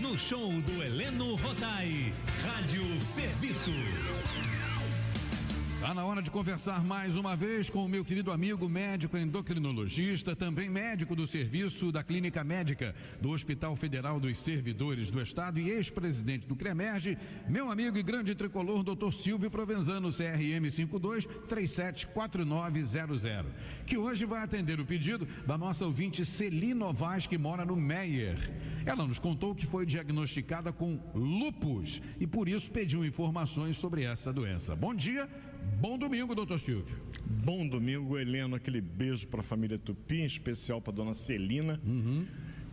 no show do Heleno Rotai. Rádio Serviço. Tá na hora de conversar mais uma vez com o meu querido amigo médico endocrinologista, também médico do serviço da Clínica Médica do Hospital Federal dos Servidores do Estado e ex-presidente do CREMERGE, meu amigo e grande tricolor, Dr. Silvio Provenzano, CRM 52374900, que hoje vai atender o pedido da nossa ouvinte Celi Novaes, que mora no Meier. Ela nos contou que foi diagnosticada com lúpus e por isso pediu informações sobre essa doença. Bom dia. Bom domingo, doutor Silvio. Bom domingo, Heleno. Aquele beijo para a família Tupi, em especial para a dona Celina,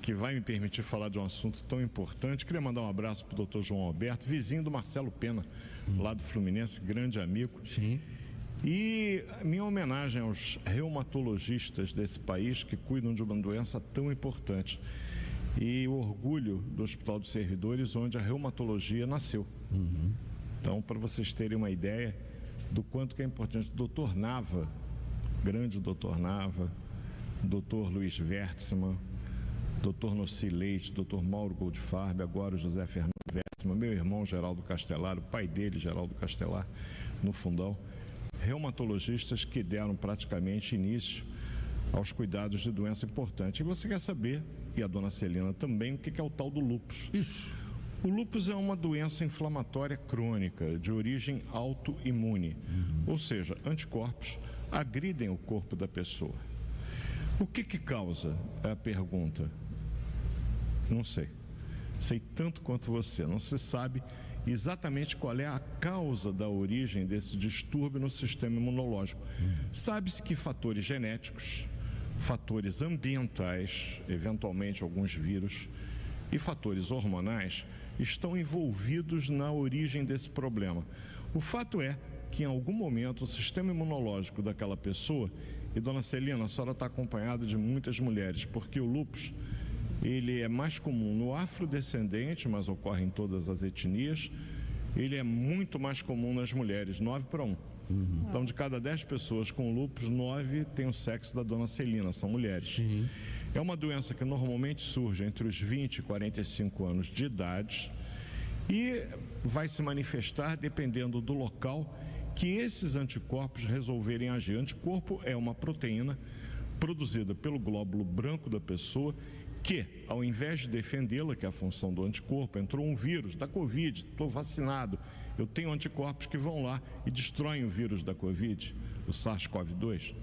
que vai me permitir falar de um assunto tão importante. Queria mandar um abraço para o doutor João Alberto, vizinho do Marcelo Pena, lá do Fluminense, grande amigo. Sim. E minha homenagem aos reumatologistas desse país que cuidam de uma doença tão importante. E o orgulho do Hospital dos Servidores, onde a reumatologia nasceu. Então, para vocês terem uma ideia do quanto que é importante, Dr. Nava, grande Dr. Nava, Dr. Luiz Wertzmann, Dr. Noci Leite, Dr. Mauro Goldfarb, agora o José Fernando Wertzmann, meu irmão Geraldo Castelar, o pai dele, Geraldo Castelar, no Fundão, reumatologistas que deram praticamente início aos cuidados de doença importante. E você quer saber, e a dona Celina também, o que é o tal do lúpus? Isso. O lúpus é uma doença inflamatória crônica de origem autoimune, ou seja, anticorpos agridem o corpo da pessoa. O que causa? É a pergunta. Não sei. Sei tanto quanto você. Não se sabe exatamente qual é a causa da origem desse distúrbio no sistema imunológico. Sabe-se que fatores genéticos, fatores ambientais, eventualmente alguns vírus, e fatores hormonais estão envolvidos na origem desse problema. O fato é que em algum momento o sistema imunológico daquela pessoa, e dona Celina, a senhora está acompanhada de muitas mulheres, porque o lúpus, ele é mais comum no afrodescendente, mas ocorre em todas as etnias, ele é muito mais comum nas mulheres, 9-1. Então, de cada 10 pessoas com lúpus, 9 têm o sexo da dona Celina, são mulheres. Sim. É uma doença que normalmente surge entre os 20 e 45 anos de idade e vai se manifestar dependendo do local que esses anticorpos resolverem agir. Anticorpo é uma proteína produzida pelo glóbulo branco da pessoa que, ao invés de defendê-la, que é a função do anticorpo, entrou um vírus da Covid, estou vacinado, eu tenho anticorpos que vão lá e destroem o vírus da Covid, o SARS-CoV-2.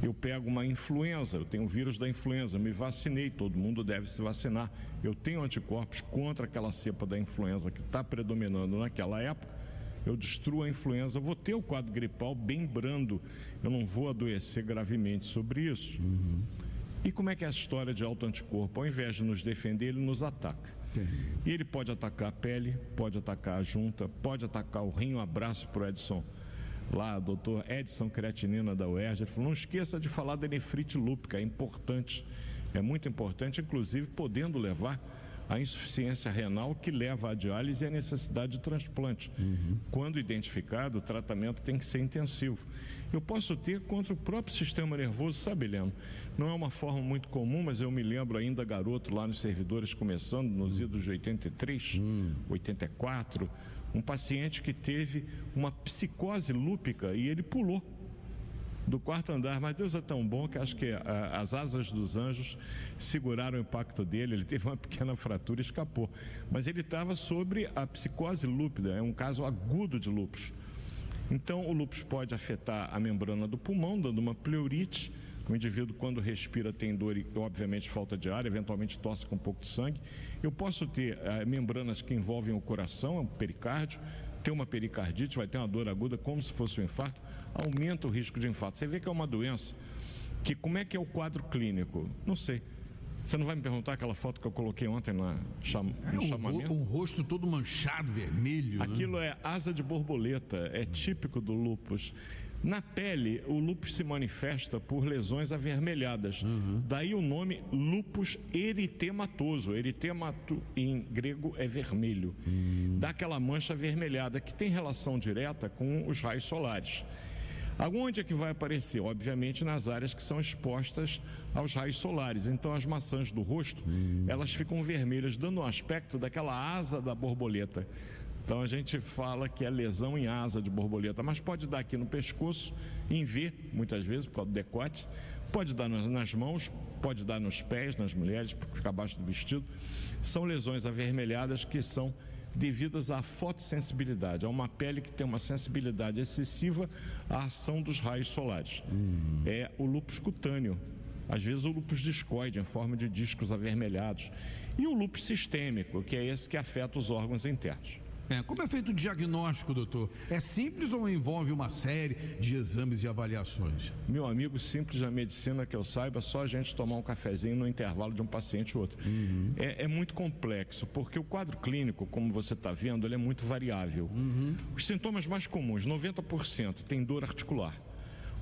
Eu pego uma influenza, eu tenho o vírus da influenza, me vacinei, todo mundo deve se vacinar. Eu tenho anticorpos contra aquela cepa da influenza que está predominando naquela época, eu destruo a influenza, eu vou ter o quadro gripal bem brando, eu não vou adoecer gravemente sobre isso. E como é que é a história de autoanticorpo? Ao invés de nos defender, ele nos ataca. E ele pode atacar a pele, pode atacar a junta, pode atacar o rim. Um abraço para o Edson, lá, doutor Edson Creatinina da UERJ. Ele falou, não esqueça de falar da nefrite lúpica, é importante, é muito importante, inclusive podendo levar a insuficiência renal que leva à diálise e à necessidade de transplante. Quando identificado, o tratamento tem que ser intensivo. Eu posso ter contra o próprio sistema nervoso, sabe, Heleno? Não é uma forma muito comum, mas eu me lembro ainda garoto lá nos servidores, começando nos idos de 83, 84, um paciente que teve uma psicose lúpica e ele pulou do quarto andar, mas Deus é tão bom que acho que as asas dos anjos seguraram o impacto dele, ele teve uma pequena fratura e escapou, mas ele estava sobre a psicose lúpida, é um caso agudo de lúpus. Então o lúpus pode afetar a membrana do pulmão, dando uma pleurite. O indivíduo, quando respira, tem dor e, obviamente, falta de ar, eventualmente tosse com um pouco de sangue. Eu posso ter membranas que envolvem o coração, o pericárdio, ter uma pericardite, vai ter uma dor aguda como se fosse um infarto, aumenta o risco de infarto. Você vê que é uma doença que, como é que é o quadro clínico? Não sei. Você não vai me perguntar aquela foto que eu coloquei ontem no chamamento? Um rosto todo manchado, vermelho. Aquilo é asa de borboleta, é típico do lúpus. Na pele, o lúpus se manifesta por lesões avermelhadas. Daí o nome lúpus eritematoso. Eritemato em grego é vermelho. Dá aquela mancha avermelhada que tem relação direta com os raios solares. Aonde é que vai aparecer? Obviamente nas áreas que são expostas aos raios solares. Então as maçãs do rosto, elas ficam vermelhas, dando um aspecto daquela asa da borboleta. Então a gente fala que é lesão em asa de borboleta, mas pode dar aqui no pescoço, em V, muitas vezes, por causa do decote, pode dar nas mãos, pode dar nos pés, nas mulheres, porque fica abaixo do vestido. São lesões avermelhadas que são devidas à fotossensibilidade, a uma pele que tem uma sensibilidade excessiva à ação dos raios solares. É o lúpus cutâneo, às vezes o lúpus discoide, em forma de discos avermelhados, e o lúpus sistêmico, que é esse que afeta os órgãos internos. Como é feito o diagnóstico, doutor? É simples ou envolve uma série de exames e avaliações? Meu amigo, simples na medicina que eu saiba, só a gente tomar um cafezinho no intervalo de um paciente ou outro. É muito complexo, porque o quadro clínico, como você está vendo, ele é muito variável. Os sintomas mais comuns, 90% tem dor articular.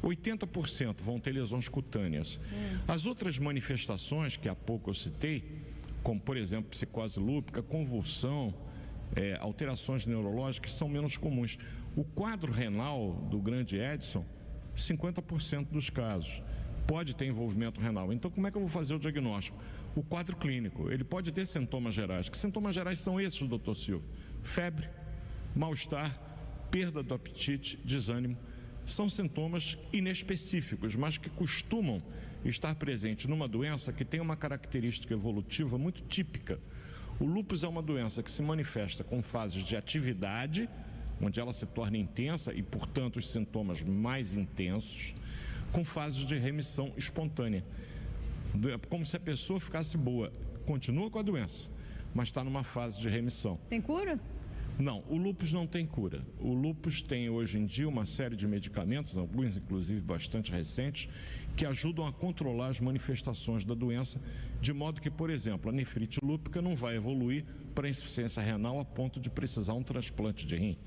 80% vão ter lesões cutâneas. As outras manifestações que há pouco eu citei, como por exemplo psicose lúpica, convulsão, alterações neurológicas, são menos comuns. O quadro renal do grande Edson, 50% dos casos pode ter envolvimento renal. Então como é que eu vou fazer o diagnóstico? O quadro clínico, ele pode ter sintomas gerais. Que sintomas gerais são esses, doutor Silvio? Febre, mal-estar, perda do apetite, desânimo. São sintomas inespecíficos, mas que costumam estar presentes numa doença que tem uma característica evolutiva muito típica. O lúpus é uma doença que se manifesta com fases de atividade, onde ela se torna intensa e, portanto, os sintomas mais intensos, com fases de remissão espontânea. Como se a pessoa ficasse boa, continua com a doença, mas está numa fase de remissão. Tem cura? Não, o lúpus não tem cura. O lúpus tem hoje em dia uma série de medicamentos, alguns inclusive bastante recentes, que ajudam a controlar as manifestações da doença, de modo que, por exemplo, a nefrite lúpica não vai evoluir para a insuficiência renal a ponto de precisar um transplante de rim.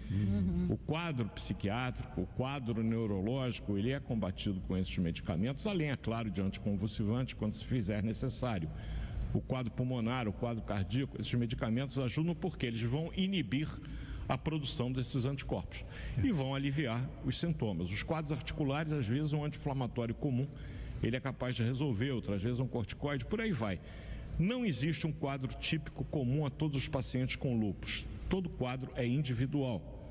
O quadro psiquiátrico, o quadro neurológico, ele é combatido com esses medicamentos, além, é claro, de anticonvulsivante, quando se fizer necessário. O quadro pulmonar, o quadro cardíaco, esses medicamentos ajudam porque eles vão inibir a produção desses anticorpos e vão aliviar os sintomas. Os quadros articulares, às vezes, um anti-inflamatório comum, ele é capaz de resolver, outras vezes um corticoide, por aí vai. Não existe um quadro típico comum a todos os pacientes com lúpus. Todo quadro é individual.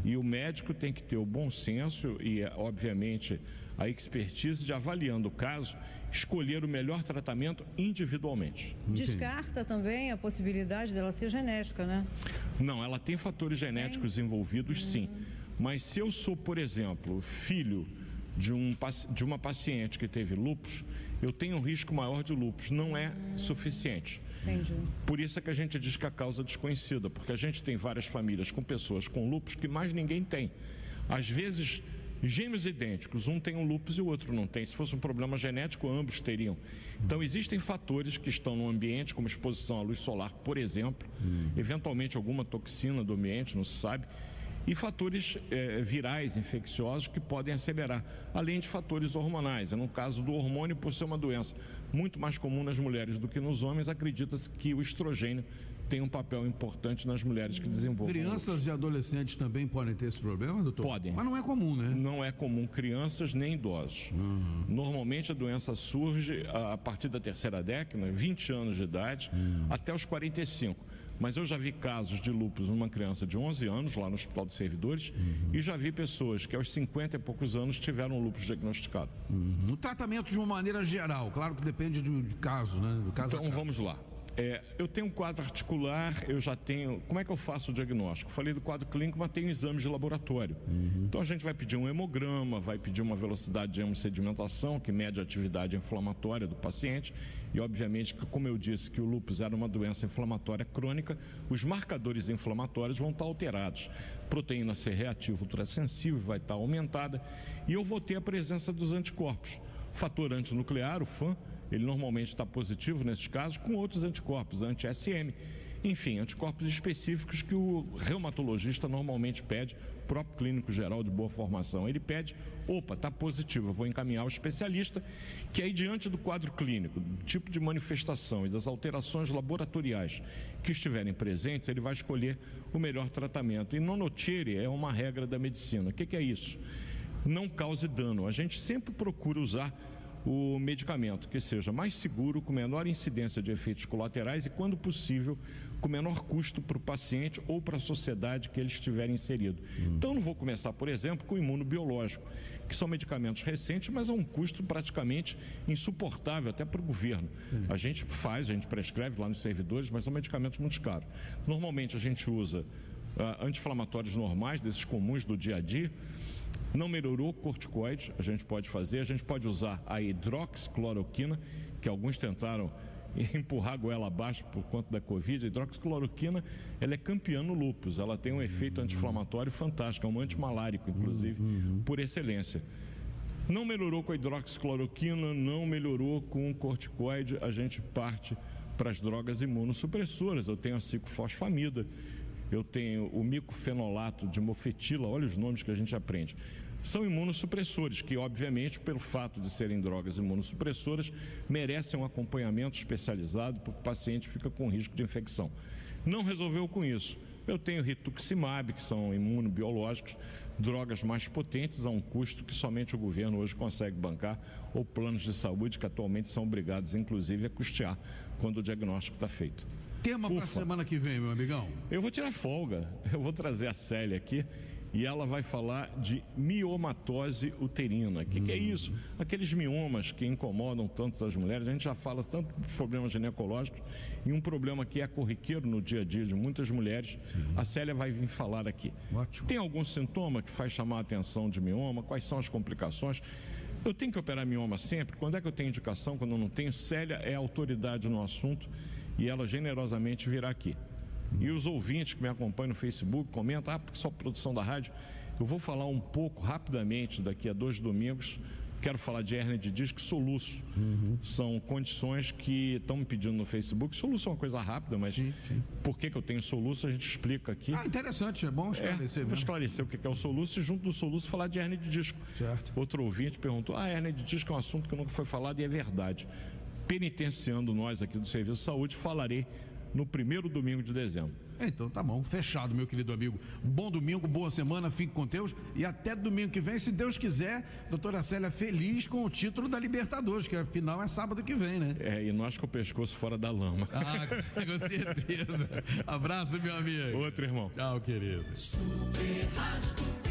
E o médico tem que ter o bom senso e, obviamente, a expertise de, avaliando o caso, escolher o melhor tratamento individualmente. Descarta também a possibilidade dela ser genética, né? Não, ela tem fatores genéticos envolvidos, sim. Mas se eu sou, por exemplo, filho de uma paciente que teve lúpus, eu tenho um risco maior de lúpus. Não é suficiente. Entendi. Por isso é que a gente diz que a causa é desconhecida, porque a gente tem várias famílias com pessoas com lúpus que mais ninguém tem. Às vezes, gêmeos idênticos, um tem um lúpus e o outro não tem. Se fosse um problema genético, ambos teriam. Então, existem fatores que estão no ambiente, como exposição à luz solar, por exemplo, eventualmente alguma toxina do ambiente, não se sabe, e fatores virais, infecciosos, que podem acelerar, além de fatores hormonais. No caso do hormônio, por ser uma doença muito mais comum nas mulheres do que nos homens, acredita-se que o estrogênio tem um papel importante nas mulheres que desenvolvem. Crianças e adolescentes também podem ter esse problema, doutor? Podem. Mas não é comum, né? Não é comum crianças nem idosos. Normalmente a doença surge a partir da terceira década, 20 anos de idade, até os 45. Mas eu já vi casos de lúpus numa criança de 11 anos, lá no Hospital dos Servidores, e já vi pessoas que aos 50 e poucos anos tiveram lúpus diagnosticado. O tratamento de uma maneira geral, claro que depende do caso, né? Do caso então vamos lá. Eu tenho um quadro articular, eu já tenho... Como é que eu faço o diagnóstico? Falei do quadro clínico, mas tenho exames de laboratório. Então a gente vai pedir um hemograma, vai pedir uma velocidade de hemossedimentação, que mede a atividade inflamatória do paciente. E obviamente, como eu disse que o lúpus era uma doença inflamatória crônica, os marcadores inflamatórios vão estar alterados. Proteína C reativa ultrassensível vai estar aumentada e eu vou ter a presença dos anticorpos. Fator antinuclear, o FAN, ele normalmente está positivo nesses casos, com outros anticorpos, anti-SM. Enfim, anticorpos específicos que o reumatologista normalmente pede, o próprio clínico geral de boa formação. Ele pede, opa, está positivo, eu vou encaminhar o especialista, que aí diante do quadro clínico, do tipo de manifestação e das alterações laboratoriais que estiverem presentes, ele vai escolher o melhor tratamento. E non nocere é uma regra da medicina. O que é isso? não cause dano. A gente sempre procura usar o medicamento que seja mais seguro, com menor incidência de efeitos colaterais e, quando possível, com menor custo para o paciente ou para a sociedade que ele estiver inserido. Então, não vou começar, por exemplo, com o imunobiológico, que são medicamentos recentes, mas a um custo praticamente insuportável até para o governo. A gente prescreve lá nos servidores, mas são medicamentos muito caros. Normalmente, a gente usa anti-inflamatórios normais, desses comuns do dia a dia. Não melhorou, corticoide, a gente pode usar a hidroxicloroquina, que alguns tentaram empurrar a goela abaixo por conta da Covid. A hidroxicloroquina, ela é campeã no lúpus, ela tem um efeito anti-inflamatório fantástico, é um antimalárico, inclusive, por excelência. Não melhorou com a hidroxicloroquina, não melhorou com o corticoide, a gente parte para as drogas imunossupressoras. Eu tenho a ciclofosfamida, eu tenho o micofenolato de mofetila, olha os nomes que a gente aprende. São imunossupressores que, obviamente, pelo fato de serem drogas imunossupressoras, merecem um acompanhamento especializado, porque o paciente fica com risco de infecção. Não resolveu com isso. Eu tenho rituximab, que são imunobiológicos, drogas mais potentes a um custo que somente o governo hoje consegue bancar, ou planos de saúde que atualmente são obrigados, inclusive, a custear quando o diagnóstico está feito. Tema para a semana que vem, meu amigão. Eu vou tirar folga, eu vou trazer a Célia aqui e ela vai falar de miomatose uterina. O que é isso? Aqueles miomas que incomodam tanto as mulheres. A gente já fala tanto de problemas ginecológicos e um problema que é corriqueiro no dia a dia de muitas mulheres. A Célia vai vir falar aqui. Ótimo. Tem algum sintoma que faz chamar a atenção de mioma? Quais são as complicações? Eu tenho que operar mioma sempre? Quando é que eu tenho indicação? Quando eu não tenho? Célia é autoridade no assunto e ela generosamente virá aqui. E os ouvintes que me acompanham no Facebook comentam, porque só produção da rádio. Eu vou falar um pouco rapidamente daqui a 2 domingos. Quero falar de hérnia de disco e soluço. São condições que estão me pedindo no Facebook. Soluço é uma coisa rápida, mas por que eu tenho soluço a gente explica aqui. Interessante, é bom esclarecer. Vou esclarecer o que é o soluço e junto do soluço falar de hérnia de disco. Certo. Outro ouvinte perguntou, a hérnia de disco é um assunto que nunca foi falado e é verdade. Penitenciando nós aqui do Serviço de Saúde, falarei no primeiro domingo de dezembro. Então tá bom, fechado, meu querido amigo. Bom domingo, boa semana, fique com Deus e até domingo que vem, se Deus quiser, doutora Célia feliz com o título da Libertadores, que afinal é sábado que vem, né? E nós com o pescoço fora da lama. Com certeza. Abraço, meu amigo. Outro, irmão. Tchau, querido. Super Rádio.